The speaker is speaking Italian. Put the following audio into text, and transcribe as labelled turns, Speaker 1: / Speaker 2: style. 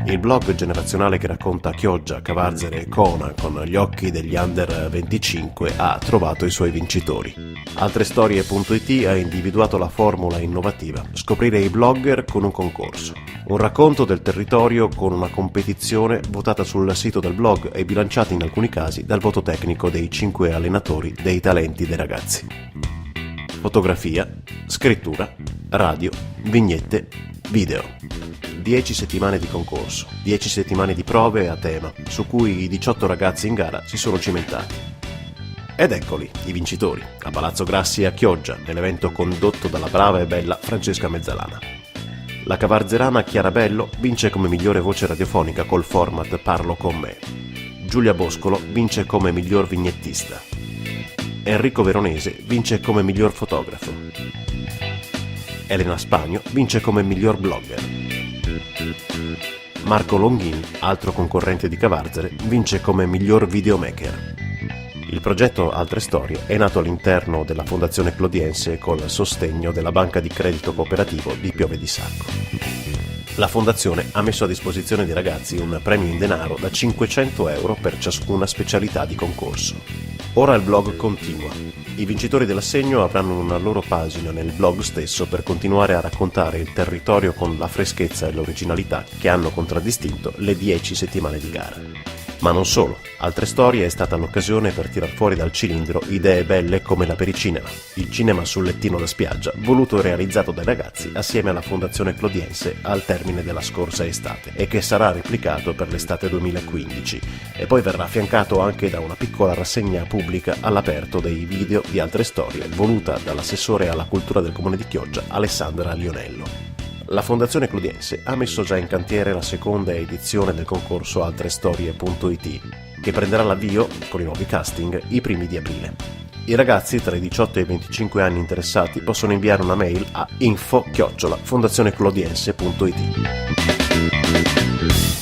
Speaker 1: Il blog generazionale che racconta Chioggia, Cavarzere e Conan con gli occhi degli under 25 ha trovato i suoi vincitori. Altrestorie.it ha individuato la formula innovativa: scoprire i blogger con un concorso. Un racconto del territorio con una competizione votata sul sito del blog e bilanciata in alcuni casi dal voto tecnico dei 5 allenatori dei talenti dei ragazzi. Fotografia, scrittura, radio, vignette, video. 10 settimane di concorso, 10 settimane di prove a tema, su cui i 18 ragazzi in gara si sono cimentati. Ed eccoli, i vincitori, a Palazzo Grassi a Chioggia, nell'evento condotto dalla brava e bella Francesca Mezzalana. La cavarzerana Chiara Bello vince come migliore voce radiofonica col format Parlo con me. Giulia Boscolo vince come miglior vignettista. Enrico Veronese vince come miglior fotografo. Elena Spagno vince come miglior blogger. Marco Longhini, altro concorrente di Cavarzere, vince come miglior videomaker. Il progetto Altre Storie è nato all'interno della Fondazione Clodiense col sostegno della Banca di Credito Cooperativo di Piove di Sacco. La Fondazione ha messo a disposizione dei ragazzi un premio in denaro da 500 euro per ciascuna specialità di concorso. Ora il blog continua. I vincitori dell'assegno avranno una loro pagina nel blog stesso per continuare a raccontare il territorio con la freschezza e l'originalità che hanno contraddistinto le 10 settimane di gara. Ma non solo, Altre Storie è stata l'occasione per tirar fuori dal cilindro idee belle come la pericinema, il cinema sul lettino da spiaggia, voluto e realizzato dai ragazzi assieme alla Fondazione Clodiense al termine della scorsa estate e che sarà replicato per l'estate 2015 e poi verrà affiancato anche da una piccola rassegna pubblica all'aperto dei video di Altre Storie voluta dall'assessore alla cultura del comune di Chioggia Alessandra Lionello. La Fondazione Clodiense ha messo già in cantiere la seconda edizione del concorso Altrestorie.it, che prenderà l'avvio, con i nuovi casting, i primi di aprile. I ragazzi tra i 18 e i 25 anni interessati possono inviare una mail a info@fondazioneclodiense.it.